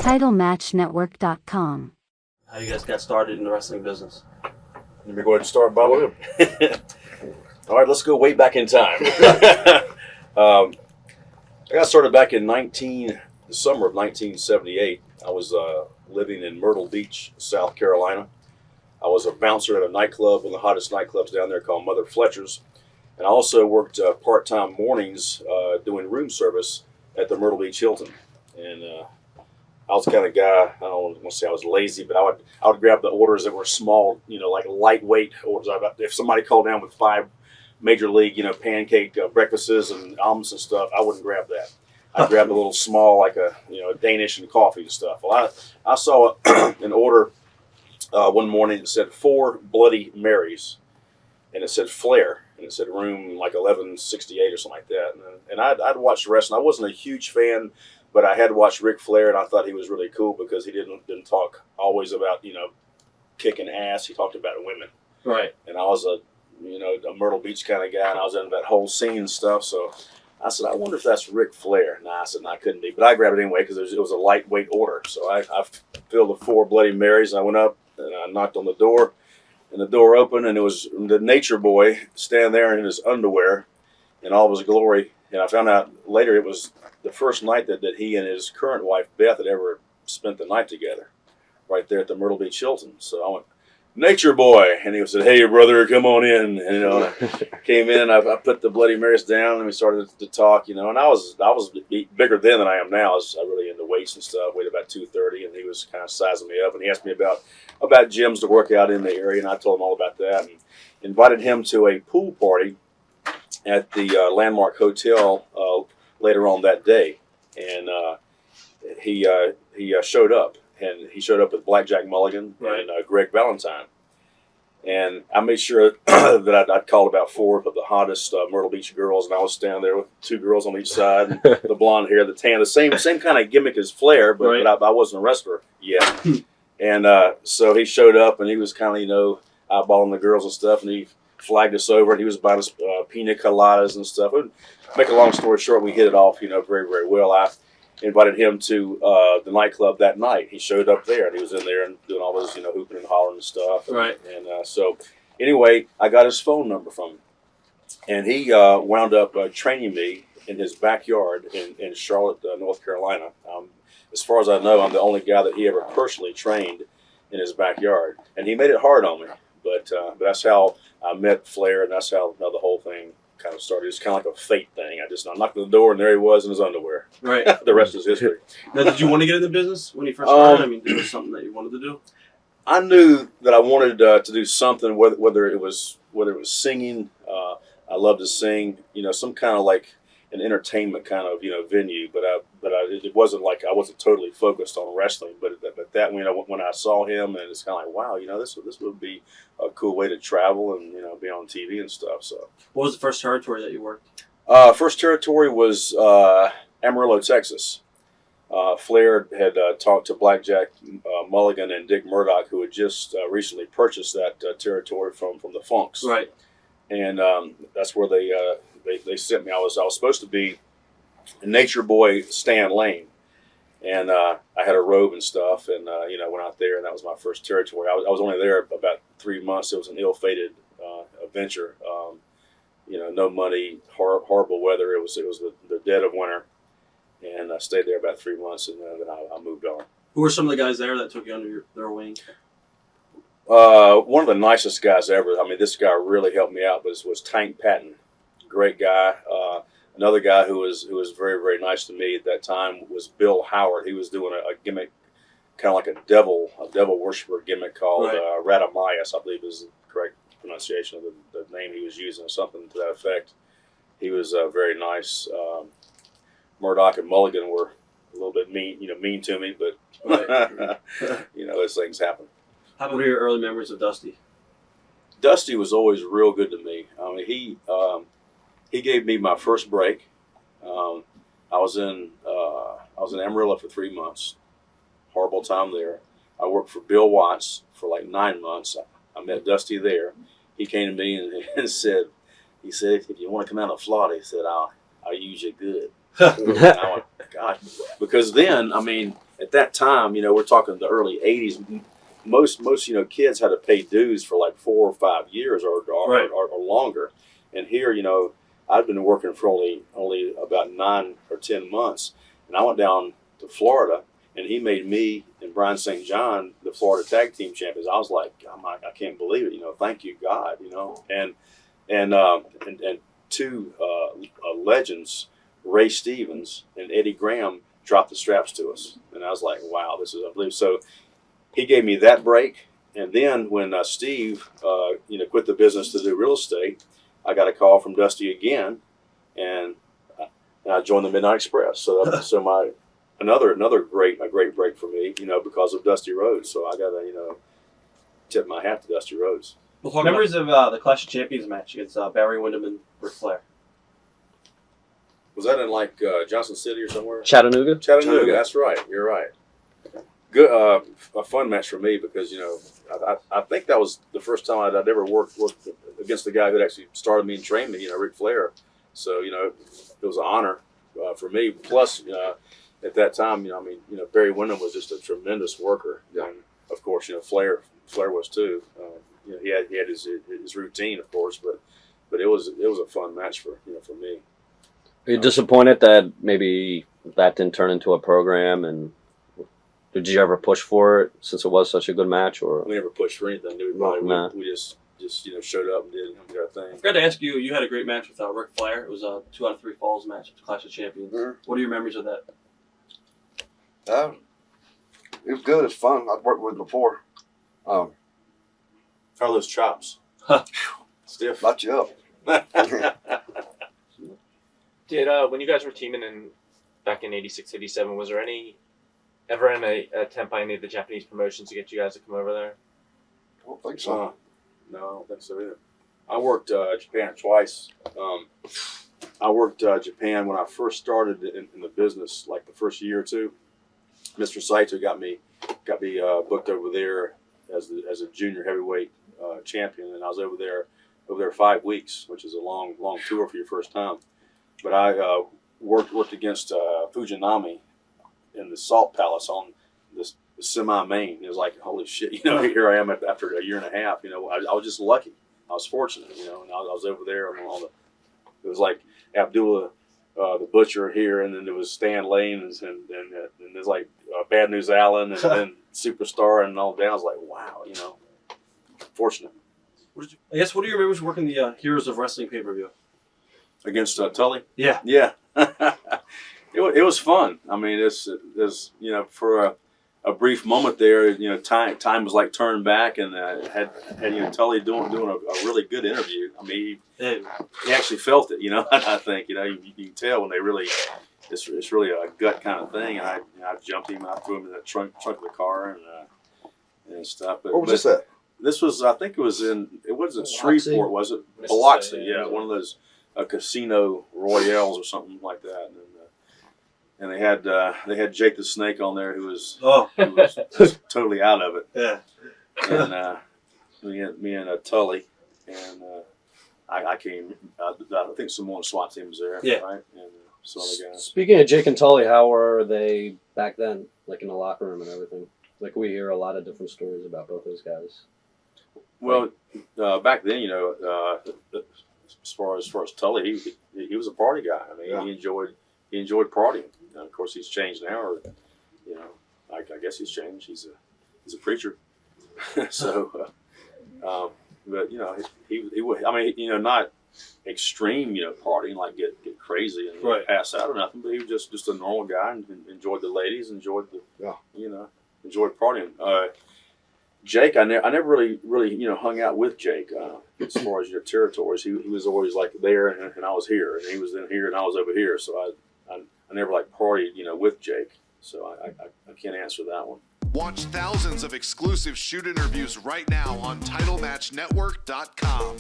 TitleMatchNetwork.com. How you guys got started in the wrestling business? Let me go ahead and start, Bob. All right, let's go way back in time. I got started back in the summer of 1978. I was living in Myrtle Beach, South Carolina. I was a bouncer at a nightclub, one of the hottest nightclubs down there called Mother Fletcher's. And I also worked part-time mornings doing room service at the Myrtle Beach Hilton. And I was the kind of guy, I don't want to say I was lazy, but I would grab the orders that were small, like lightweight orders. If somebody called down with 5 major league, pancake breakfasts and almonds and stuff, I wouldn't grab that. I'd grab a little small, like a Danish and coffee and stuff. Well, I saw an order one morning that said 4 Bloody Marys, and it said Flair, and it said room like 1168 or something like that. And I'd watched wrestling. I wasn't a huge fan, but I had watched Ric Flair, and I thought he was really cool because he didn't talk always about kicking ass. He talked about women. Right. And I was a Myrtle Beach kind of guy, and I was into that whole scene and stuff. So I said, I wonder if that's Ric Flair. Nah, I said, no, I couldn't be. But I grabbed it anyway because it was a lightweight order. So I filled the 4 Bloody Marys, and I went up and I knocked on the door, and the door opened, and it was the Nature Boy standing there in his underwear in all of his glory. And I found out later it was the first night that he and his current wife, Beth, had ever spent the night together right there at the Myrtle Beach Hilton. So I went, Nature Boy. And he said, hey, brother, come on in. And, I came in, I put the Bloody Marys down, and we started to talk, and I was bigger then than I am now. I was really into weights and stuff, weighed about 230, and he was kind of sizing me up, and he asked me about gyms to work out in the area, and I told him all about that, and invited him to a pool party at the Landmark Hotel later on that day. And he showed up. And he showed up with Blackjack Mulligan and Greg Valentine. And I made sure that I'd called about 4 of the hottest Myrtle Beach girls, and I was standing there with 2 girls on each side, and the blonde hair, the tan, the same kind of gimmick as Flair, but I wasn't a wrestler yet. And so he showed up, and he was kind of, eyeballing the girls and stuff, and he flagged us over, and he was about his pina coladas and stuff. And make a long story short, we hit it off, very, very well. I invited him to the nightclub that night. He showed up there, and he was in there and doing all his, hooping and hollering and stuff. Right. And so anyway, I got his phone number from him, and he wound up training me in his backyard in Charlotte, North Carolina. As far as I know, I'm the only guy that he ever personally trained in his backyard, and he made it hard on me. But that's how I met Flair, and that's how the whole thing kind of started. It's kind of like a fate thing. I knocked on the door, and there he was in his underwear. Right. The rest is history. Now, did you want to get into business when you first started? I mean, was it something that you wanted to do? I knew that I wanted to do something, whether it was singing. I love to sing. Some kind of like an entertainment kind of venue. But it wasn't like I wasn't totally focused on wrestling. But that when I saw him, and it's kind of like, wow, this would be a cool way to travel and be on TV and stuff. So what was the first territory that you worked? First territory was Amarillo, Texas. Flair had talked to Blackjack Mulligan and Dick Murdoch, who had just recently purchased that territory from the Funks. Right. And that's where they sent me. I was supposed to be Nature Boy Stan Lane, and I had a robe and stuff, and went out there, and that was my first territory. I was only there about 3 months. It was an ill-fated adventure. No money, horrible weather. It was the dead of winter, and I stayed there about 3 months, and then I moved on. Who were some of the guys there that took you under their wing? One of the nicest guys ever. I mean, this guy really helped me out. Was Tank Patton, great guy. Another guy who was very, very nice to me at that time was Bill Howard. He was doing a gimmick, kind of like a devil worshiper gimmick called Radamayas, I believe is the correct pronunciation of the name he was using, or something to that effect. He was very nice. Murdoch and Mulligan were a little bit mean to me, but those things happen. How about your early memories of Dusty? Dusty was always real good to me. I mean, he gave me my first break. I was in Amarillo for 3 months. Horrible time there. I worked for Bill Watts for like 9 months. I met Dusty there. He came to me and said, if you want to come out of Florida, he said, I'll use you good. And I went, gosh, because then, I mean, at that time, we're talking the early '80s. Most kids had to pay dues for like 4 or 5 years or longer. And here, I'd been working for only about 9 or 10 months, and I went down to Florida, and he made me and Brian St. John the Florida Tag Team Champions. I was like, I can't believe it. Thank you, God. And two legends, Ray Stevens and Eddie Graham, dropped the straps to us, and I was like, wow, this is unbelievable. So he gave me that break, and then when Steve, quit the business to do real estate, I got a call from Dusty again, and I joined the Midnight Express. So my another great break for me, because of Dusty Rhodes. So I got to tip my hat to Dusty Rhodes. Well, memories of the Clash of Champions match against Barry Windham and Ric Flair. Was that in like Johnson City or somewhere? Chattanooga. That's right. You're right. Good, a fun match for me because I think that was the first time I'd ever worked against the guy who actually started me and trained me. Ric Flair. So it was an honor for me. Plus, at that time, Barry Windham was just a tremendous worker. Yeah. And of course, Flair was too. He had his routine, of course, but it was a fun match for me. Are you disappointed that maybe that didn't turn into a program? And did you ever push for it since it was such a good match? Or We never pushed for anything. Nah. We just showed up and did our thing. I forgot to ask you. You had a great match with Ric Flair. It was a 2 out of 3 falls match at the Clash of Champions. Mhm. What are your memories of that? It was good. It's fun. I've worked with him before. How are those chops? Stiff. Brought you up. Did when you guys were teaming back in '86, '87, was there ever an attempt by any of the Japanese promotions to get you guys to come over there? I don't think so. No, I don't think so either. I worked Japan twice. I worked Japan when I first started in the business, like the first year or two. Mr. Saito got me booked over there as a junior heavyweight champion, and I was over there 5 weeks, which is a long tour for your first time. But I worked against Fujinami in the Salt Palace on this semi-main. It was like, holy shit, here I am after a year and a half. I was just lucky. I was fortunate, and I was over there on it was like Abdullah the Butcher here, and then there was Stan Lane, and there's like Bad News Allen, and then Superstar, and all that. I was like, wow, fortunate. What are your memories working the Heroes of Wrestling pay-per-view? Against Tully? Yeah. Yeah. It was fun. I mean, it's for a brief moment there, time was like turned back, and had Tully doing a really good interview. I mean, he actually felt it, I think, you can tell when they really, it's really a gut kind of thing. And I jumped him, I threw him in the trunk of the car and stuff. What was this at? This was, I think it wasn't Shreveport, was it? Biloxi, yeah, one of those Casino Royales or something like that. And they had Jake the Snake on there, who was just totally out of it. Yeah. And me and Tully, and I came. I think Samoan SWAT team was there. Yeah. Right. And some other guys. speaking of Jake and Tully, how were they back then, like in the locker room and everything? Like we hear a lot of different stories about both those guys. Well, back then, as far as Tully, he was a party guy. I mean, Yeah. he enjoyed partying. Of course, he's changed now, or I guess he's changed. He's a preacher. So, but he would. I mean, not extreme, partying like get crazy and Right. pass out or nothing. But he was just a normal guy and enjoyed the ladies, enjoyed enjoyed partying. Jake, I never really hung out with Jake as far as your territories. He was always like there, and I was here, and he was in here, and I was over here. So I never like partied with Jake. So I can't answer that one. Watch thousands of exclusive shoot interviews right now on TitleMatchNetwork.com.